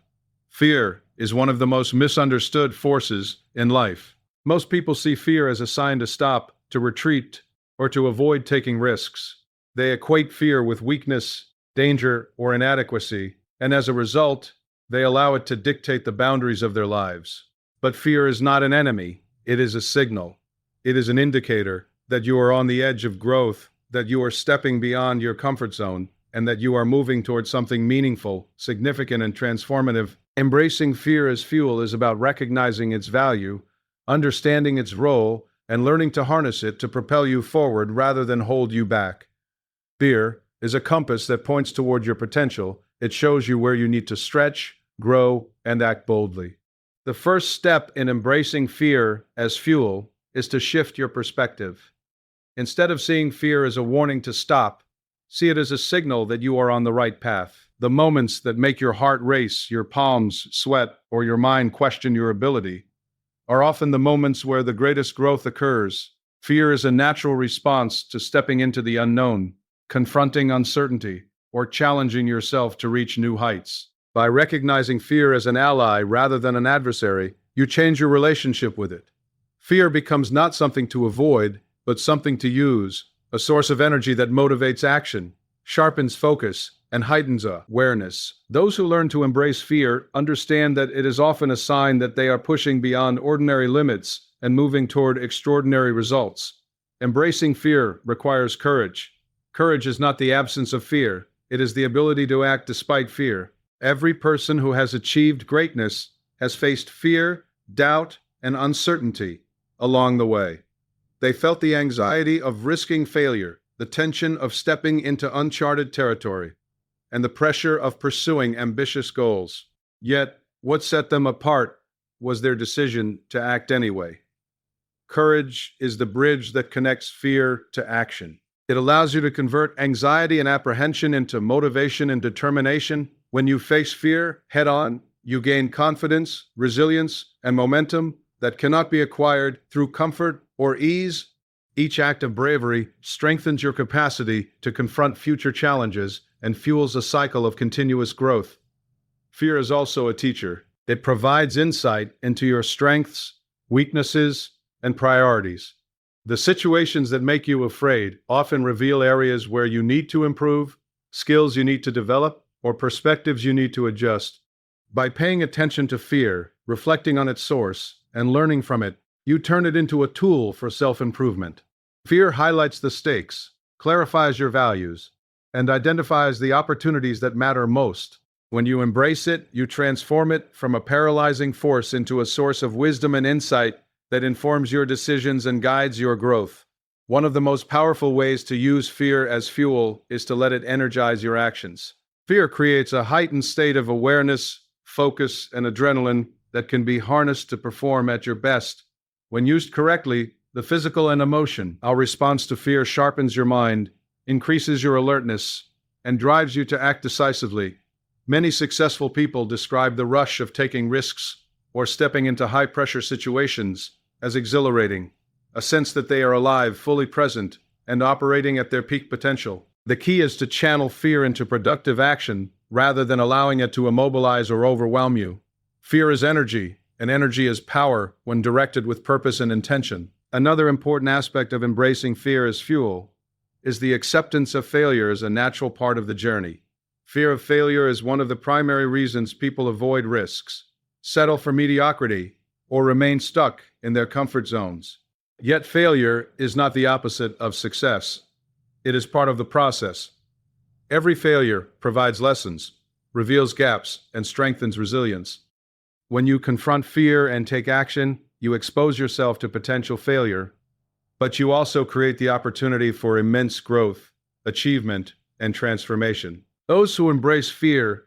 Fear is one of the most misunderstood forces in life. Most people see fear as a sign to stop, to retreat, or to avoid taking risks. They equate fear with weakness, danger, or inadequacy, and as a result, they allow it to dictate the boundaries of their lives. But fear is not an enemy, it is a signal. It is an indicator that you are on the edge of growth, that you are stepping beyond your comfort zone, and that you are moving towards something meaningful, significant, and transformative. Embracing fear as fuel is about recognizing its value, understanding its role, and learning to harness it to propel you forward rather than hold you back. Fear is a compass that points toward your potential. It shows you where you need to stretch, grow, and act boldly. The first step in embracing fear as fuel is to shift your perspective. Instead of seeing fear as a warning to stop, see it as a signal that you are on the right path. The moments that make your heart race, your palms sweat, or your mind question your ability are often the moments where the greatest growth occurs. Fear is a natural response to stepping into the unknown, confronting uncertainty, or challenging yourself to reach new heights. By recognizing fear as an ally rather than an adversary, you change your relationship with it. Fear becomes not something to avoid, but something to use, a source of energy that motivates action, sharpens focus, and heightens awareness. Those who learn to embrace fear understand that it is often a sign that they are pushing beyond ordinary limits and moving toward extraordinary results. Embracing fear requires courage. Courage is not the absence of fear, it is the ability to act despite fear. Every person who has achieved greatness has faced fear, doubt, and uncertainty along the way. They felt the anxiety of risking failure, the tension of stepping into uncharted territory, and the pressure of pursuing ambitious goals. Yet, what set them apart was their decision to act anyway. Courage is the bridge that connects fear to action. It allows you to convert anxiety and apprehension into motivation and determination. When you face fear head-on, you gain confidence, resilience, and momentum that cannot be acquired through comfort or ease. Each act of bravery strengthens your capacity to confront future challenges and fuels a cycle of continuous growth. Fear is also a teacher. It provides insight into your strengths, weaknesses, and priorities. The situations that make you afraid often reveal areas where you need to improve, skills you need to develop, or perspectives you need to adjust. By paying attention to fear, reflecting on its source, and learning from it, you turn it into a tool for self-improvement. Fear highlights the stakes, clarifies your values, and identifies the opportunities that matter most. When you embrace it, you transform it from a paralyzing force into a source of wisdom and insight that informs your decisions and guides your growth. One of the most powerful ways to use fear as fuel is to let it energize your actions. Fear creates a heightened state of awareness, focus, and adrenaline that can be harnessed to perform at your best. When used correctly, the physical and emotional response to fear sharpens your mind, increases your alertness, and drives you to act decisively. Many successful people describe the rush of taking risks or stepping into high-pressure situations as exhilarating, a sense that they are alive, fully present, and operating at their peak potential. The key is to channel fear into productive action rather than allowing it to immobilize or overwhelm you. Fear is energy, and energy is power when directed with purpose and intention. Another important aspect of embracing fear as fuel is the acceptance of failure as a natural part of the journey. Fear of failure is one of the primary reasons people avoid risks, settle for mediocrity, or remain stuck in their comfort zones. Yet failure is not the opposite of success. It is part of the process. Every failure provides lessons, reveals gaps, and strengthens resilience. When you confront fear and take action, you expose yourself to potential failure, but you also create the opportunity for immense growth, achievement, and transformation. Those who embrace fear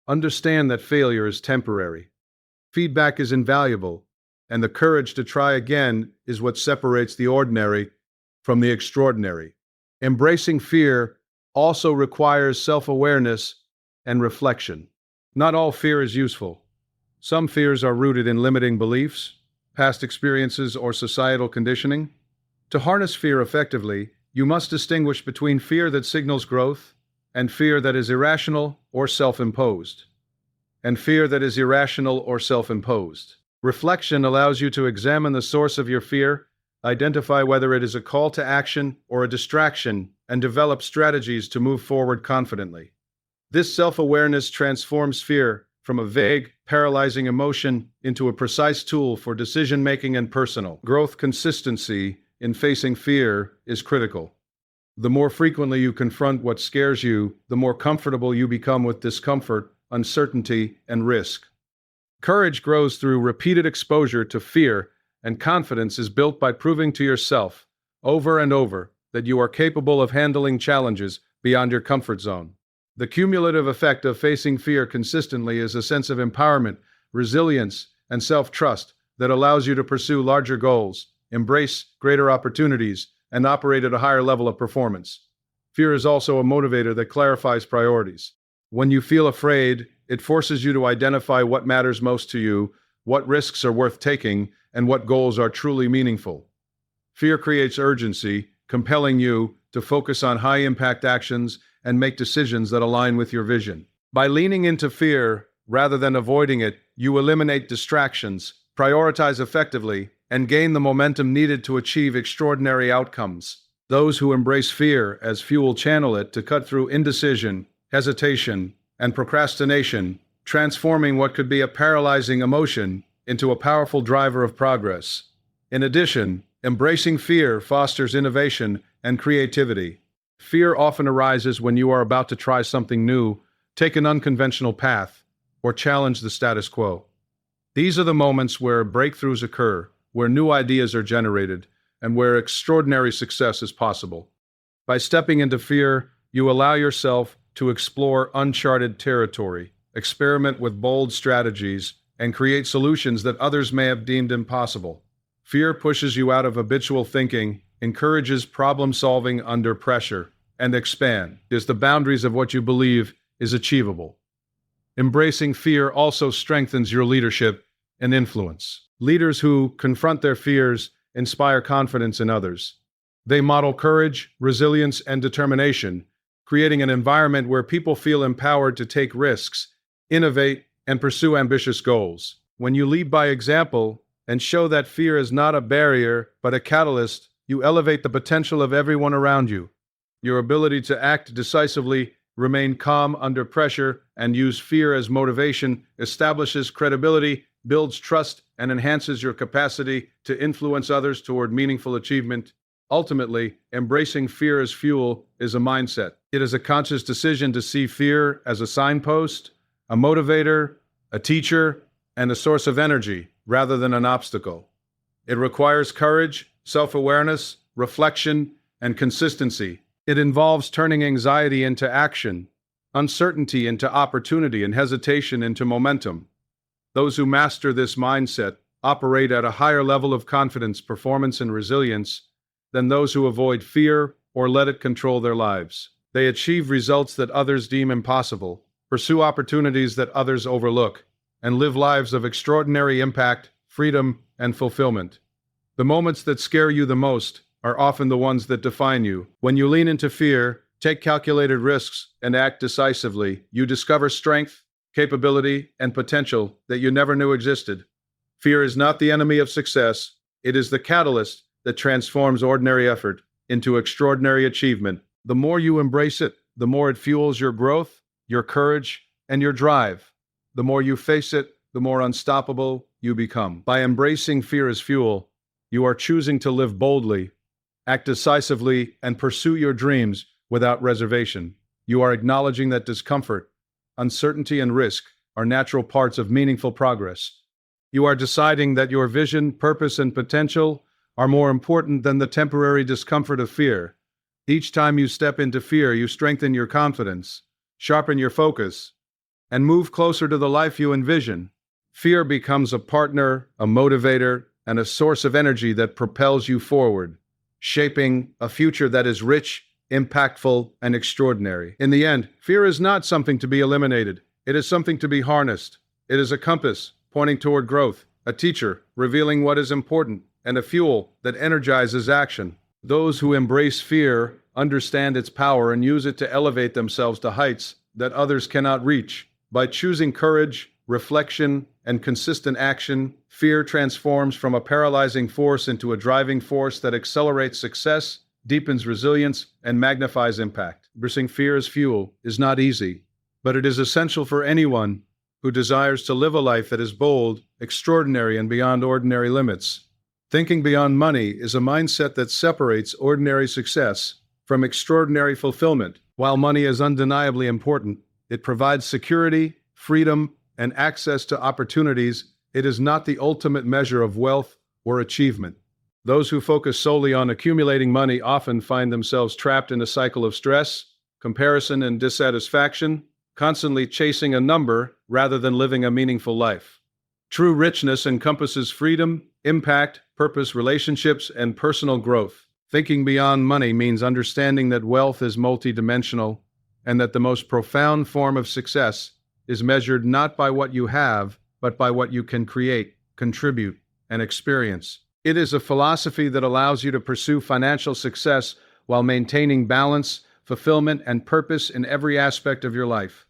understand that failure is temporary. Feedback is invaluable, and the courage to try again is what separates the ordinary from the extraordinary. Embracing fear also requires self-awareness and reflection. Not all fear is useful. Some fears are rooted in limiting beliefs, past experiences, or societal conditioning. To harness fear effectively, you must distinguish between fear that signals growth and fear that is irrational or self-imposed. Reflection allows you to examine the source of your fear, identify whether it is a call to action or a distraction, and develop strategies to move forward confidently. This self-awareness transforms fear from a vague, paralyzing emotion into a precise tool for decision-making and personal growth. Consistency in facing fear is critical. The more frequently you confront what scares you, the more comfortable you become with discomfort, uncertainty, and risk. Courage grows through repeated exposure to fear, and confidence is built by proving to yourself, over and over, that you are capable of handling challenges beyond your comfort zone. The cumulative effect of facing fear consistently is a sense of empowerment, resilience, and self-trust that allows you to pursue larger goals, embrace greater opportunities, and operate at a higher level of performance. Fear is also a motivator that clarifies priorities. When you feel afraid, it forces you to identify what matters most to you, what risks are worth taking, and what goals are truly meaningful. Fear creates urgency, compelling you to focus on high-impact actions and make decisions that align with your vision. By leaning into fear rather than avoiding it, you eliminate distractions, prioritize effectively, and gain the momentum needed to achieve extraordinary outcomes. Those who embrace fear as fuel channel it to cut through indecision, hesitation, and procrastination, transforming what could be a paralyzing emotion into a powerful driver of progress. In addition, embracing fear fosters innovation and creativity. Fear often arises when you are about to try something new, take an unconventional path, or challenge the status quo. These are the moments where breakthroughs occur, where new ideas are generated, and where extraordinary success is possible. By stepping into fear, you allow yourself to explore uncharted territory, experiment with bold strategies, and create solutions that others may have deemed impossible. Fear pushes you out of habitual thinking, encourages problem-solving under pressure, and expands the boundaries of what you believe is achievable. Embracing fear also strengthens your leadership and influence. Leaders who confront their fears inspire confidence in others. They model courage, resilience, and determination, creating an environment where people feel empowered to take risks, innovate, and pursue ambitious goals. When you lead by example and show that fear is not a barrier but a catalyst, you elevate the potential of everyone around you. Your ability to act decisively, remain calm under pressure, and use fear as motivation establishes credibility, builds trust, and enhances your capacity to influence others toward meaningful achievement. Ultimately, embracing fear as fuel is a mindset. It is a conscious decision to see fear as a signpost, a motivator, a teacher, and a source of energy, rather than an obstacle. It requires courage, self-awareness, reflection, and consistency. It involves turning anxiety into action, uncertainty into opportunity, and hesitation into momentum. Those who master this mindset operate at a higher level of confidence, performance, and resilience than those who avoid fear or let it control their lives. They achieve results that others deem impossible, pursue opportunities that others overlook, and live lives of extraordinary impact, freedom, and fulfillment. The moments that scare you the most are often the ones that define you. When you lean into fear, take calculated risks, and act decisively, you discover strength, capability, and potential that you never knew existed. Fear is not the enemy of success. It is the catalyst that transforms ordinary effort into extraordinary achievement. The more you embrace it, the more it fuels your growth, your courage, and your drive. The more you face it, the more unstoppable you become. By embracing fear as fuel, you are choosing to live boldly, act decisively, and pursue your dreams without reservation. You are acknowledging that discomfort, uncertainty, and risk are natural parts of meaningful progress. You are deciding that your vision, purpose, and potential are more important than the temporary discomfort of fear. Each time you step into fear, you strengthen your confidence, sharpen your focus, and move closer to the life you envision. Fear becomes a partner, a motivator, and a source of energy that propels you forward, shaping a future that is rich, impactful, and extraordinary. In the end, fear is not something to be eliminated. It is something to be harnessed. It is a compass pointing toward growth, a teacher revealing what is important, and a fuel that energizes action. Those who embrace fear understand its power and use it to elevate themselves to heights that others cannot reach. By choosing courage, reflection, and consistent action, fear transforms from a paralyzing force into a driving force that accelerates success, deepens resilience, and magnifies impact. Embracing fear as fuel is not easy, but it is essential for anyone who desires to live a life that is bold, extraordinary, and beyond ordinary limits. Thinking beyond money is a mindset that separates ordinary success from extraordinary fulfillment. While money is undeniably important, it provides security, freedom, and access to opportunities. It is not the ultimate measure of wealth or achievement. Those who focus solely on accumulating money often find themselves trapped in a cycle of stress, comparison, and dissatisfaction, constantly chasing a number rather than living a meaningful life. True richness encompasses freedom, impact, purpose, relationships, and personal growth. Thinking beyond money means understanding that wealth is multidimensional and that the most profound form of success is measured not by what you have, but by what you can create, contribute, and experience. It is a philosophy that allows you to pursue financial success while maintaining balance, fulfillment, and purpose in every aspect of your life.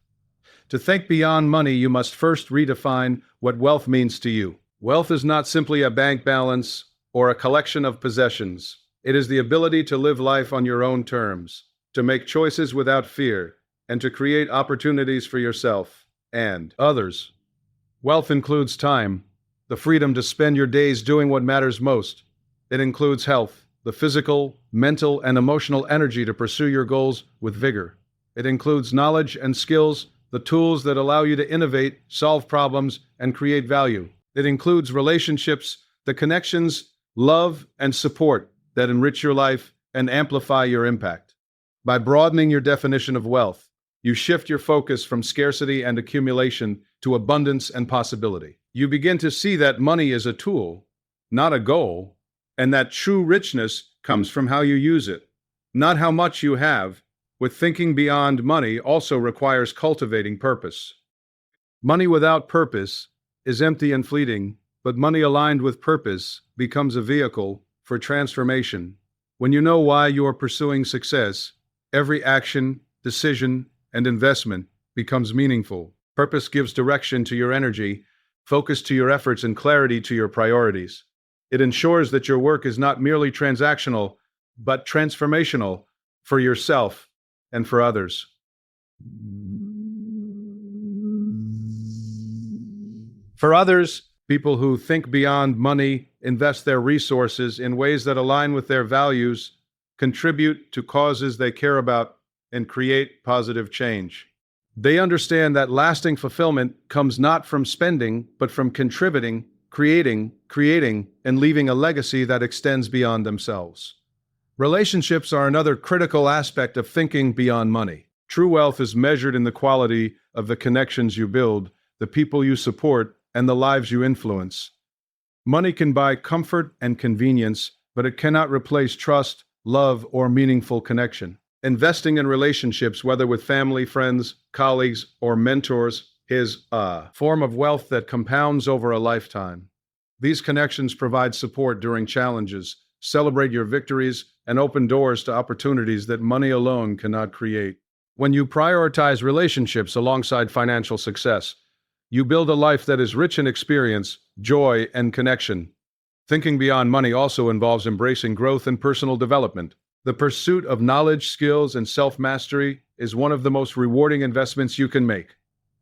To think beyond money, you must first redefine what wealth means to you. Wealth is not simply a bank balance or a collection of possessions. It is the ability to live life on your own terms, to make choices without fear, and to create opportunities for yourself and others. Wealth includes time, the freedom to spend your days doing what matters most. It includes health, the physical, mental, and emotional energy to pursue your goals with vigor. It includes knowledge and skills, the tools that allow you to innovate, solve problems, and create value. It includes relationships, the connections, love, and support that enrich your life and amplify your impact. By broadening your definition of wealth, you shift your focus from scarcity and accumulation to abundance and possibility. You begin to see that money is a tool, not a goal, and that true richness comes from how you use it, not how much you have. With thinking beyond money also requires cultivating purpose. Money without purpose is empty and fleeting, but money aligned with purpose becomes a vehicle for transformation. When you know why you are pursuing success, every action, decision, and investment becomes meaningful. Purpose gives direction to your energy, focus to your efforts, and clarity to your priorities. It ensures that your work is not merely transactional, but transformational for yourself and for others. For others, people who think beyond money invest their resources in ways that align with their values, contribute to causes they care about, and create positive change. They understand that lasting fulfillment comes not from spending, but from contributing, creating, and leaving a legacy that extends beyond themselves. Relationships are another critical aspect of thinking beyond money. True wealth is measured in the quality of the connections you build, the people you support, and the lives you influence. Money can buy comfort and convenience, but it cannot replace trust, love, or meaningful connection. Investing in relationships, whether with family, friends, colleagues, or mentors, is a form of wealth that compounds over a lifetime. These connections provide support during challenges, celebrate your victories, and open doors to opportunities that money alone cannot create. When you prioritize relationships alongside financial success, you build a life that is rich in experience, joy, and connection. Thinking beyond money also involves embracing growth and personal development. The pursuit of knowledge, skills, and self-mastery is one of the most rewarding investments you can make.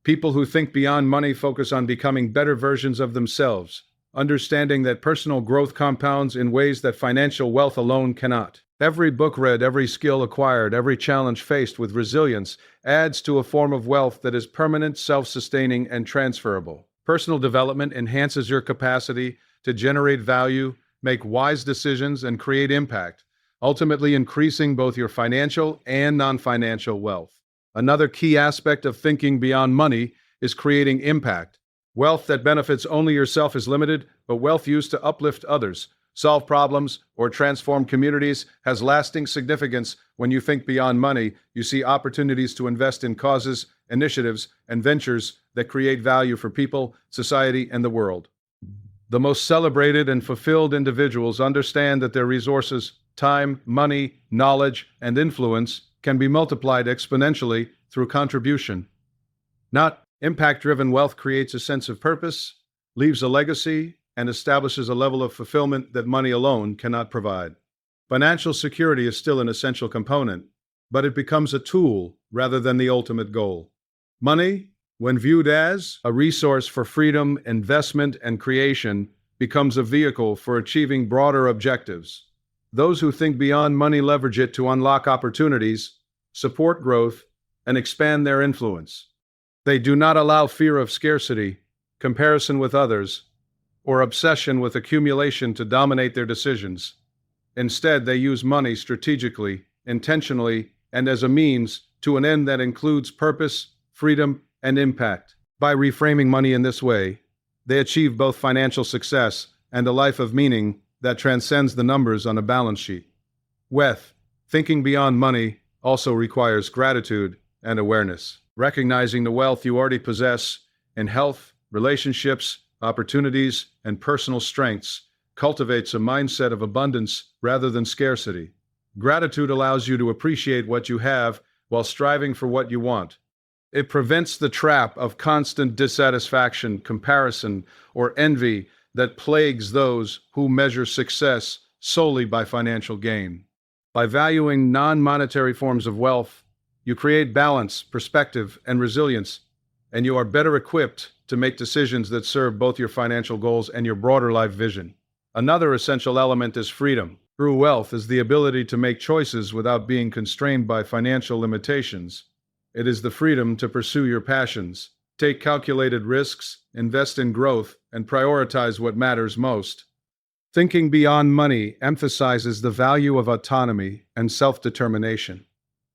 People who think beyond money focus on becoming better versions of themselves, understanding that personal growth compounds in ways that financial wealth alone cannot. Every book read, every skill acquired, every challenge faced with resilience adds to a form of wealth that is permanent, self-sustaining, and transferable. Personal development enhances your capacity to generate value, make wise decisions, and create impact, ultimately increasing both your financial and non-financial wealth. Another key aspect of thinking beyond money is creating impact. Wealth that benefits only yourself is limited, but wealth used to uplift others, solve problems, or transform communities has lasting significance. When you think beyond money, you see opportunities to invest in causes, initiatives, and ventures that create value for people, society, and the world. The most celebrated and fulfilled individuals understand that their resources, time, money, knowledge, and influence can be multiplied exponentially through contribution. Not impact-driven wealth creates a sense of purpose, leaves a legacy, and establishes a level of fulfillment that money alone cannot provide. Financial security is still an essential component, but it becomes a tool rather than the ultimate goal. Money, when viewed as a resource for freedom, investment, and creation, becomes a vehicle for achieving broader objectives. Those who think beyond money leverage it to unlock opportunities, support growth, and expand their influence. They do not allow fear of scarcity, comparison with others, or obsession with accumulation to dominate their decisions. Instead, they use money strategically, intentionally, and as a means to an end that includes purpose, freedom, and impact. By reframing money in this way, they achieve both financial success and a life of meaning that transcends the numbers on a balance sheet. Thinking beyond money also requires gratitude and awareness. Recognizing the wealth you already possess in health, relationships, opportunities, and personal strengths cultivates a mindset of abundance rather than scarcity. Gratitude allows you to appreciate what you have while striving for what you want. It prevents the trap of constant dissatisfaction, comparison, or envy that plagues those who measure success solely by financial gain. By valuing non-monetary forms of wealth, you create balance, perspective, and resilience, and you are better equipped to make decisions that serve both your financial goals and your broader life vision. Another essential element is freedom. True wealth is the ability to make choices without being constrained by financial limitations. It is the freedom to pursue your passions, take calculated risks, invest in growth, and prioritize what matters most. Thinking beyond money emphasizes the value of autonomy and self-determination.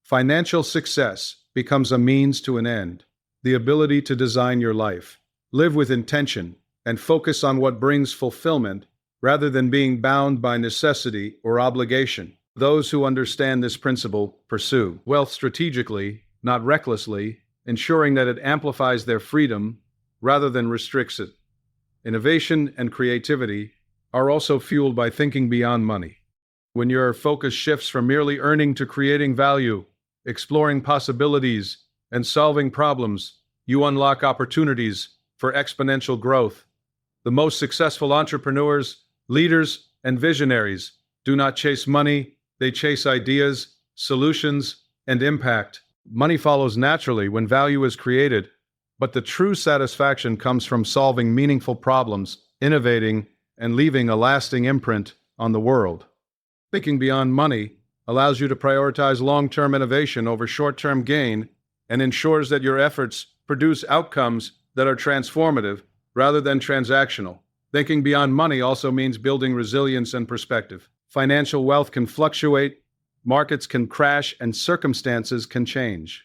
Financial success becomes a means to an end, the ability to design your life, live with intention, and focus on what brings fulfillment rather than being bound by necessity or obligation. Those who understand this principle pursue wealth strategically, not recklessly, ensuring that it amplifies their freedom rather than restricts it. Innovation and creativity are also fueled by thinking beyond money. When your focus shifts from merely earning to creating value, exploring possibilities, and solving problems, you unlock opportunities for exponential growth. The most successful entrepreneurs, leaders, and visionaries do not chase money, they chase ideas, solutions, and impact. Money follows naturally when value is created, but the true satisfaction comes from solving meaningful problems, innovating, and leaving a lasting imprint on the world. Thinking beyond money allows you to prioritize long-term innovation over short-term gain and ensures that your efforts produce outcomes that are transformative rather than transactional. Thinking beyond money also means building resilience and perspective. Financial wealth can fluctuate, markets can crash, and circumstances can change.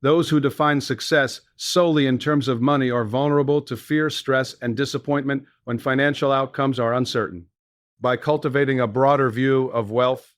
Those who define success solely in terms of money are vulnerable to fear, stress, and disappointment when financial outcomes are uncertain. By cultivating a broader view of wealth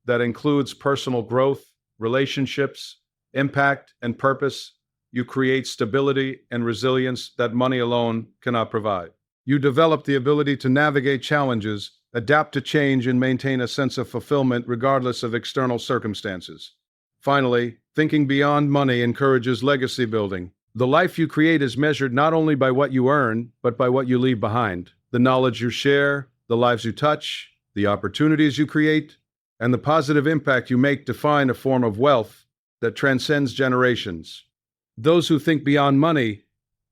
that includes personal growth, relationships, impact, and purpose, you create stability and resilience that money alone cannot provide. You develop the ability to navigate challenges, adapt to change, and maintain a sense of fulfillment regardless of external circumstances. Finally, thinking beyond money encourages legacy building. The life you create is measured not only by what you earn, but by what you leave behind. The knowledge you share, the lives you touch, the opportunities you create, and the positive impact you make define a form of wealth that transcends generations. Those who think beyond money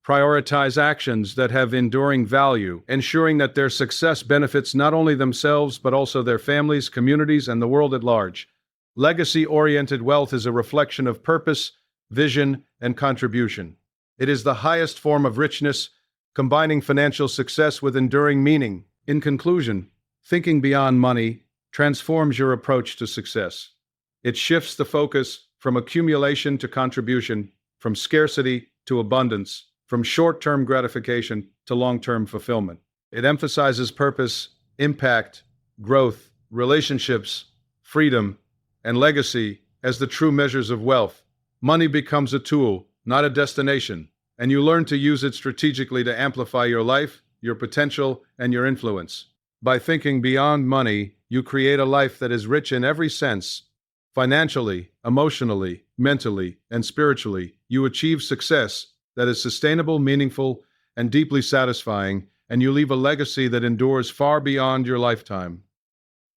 prioritize actions that have enduring value, ensuring that their success benefits not only themselves but also their families, communities, and the world at large. Legacy-oriented wealth is a reflection of purpose, vision, and contribution. It is the highest form of richness, combining financial success with enduring meaning. In conclusion, thinking beyond money transforms your approach to success. It shifts the focus from accumulation to contribution, from scarcity to abundance, from short-term gratification to long-term fulfillment. It emphasizes purpose, impact, growth, relationships, freedom, and legacy as the true measures of wealth. Money becomes a tool, not a destination, and you learn to use it strategically to amplify your life, your potential, and your influence. By thinking beyond money, you create a life that is rich in every sense. Financially, emotionally, mentally, and spiritually, you achieve success that is sustainable, meaningful, and deeply satisfying, and you leave a legacy that endures far beyond your lifetime.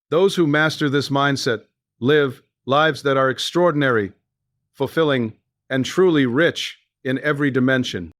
Those who master this mindset live lives that are extraordinary, fulfilling, and truly rich in every dimension.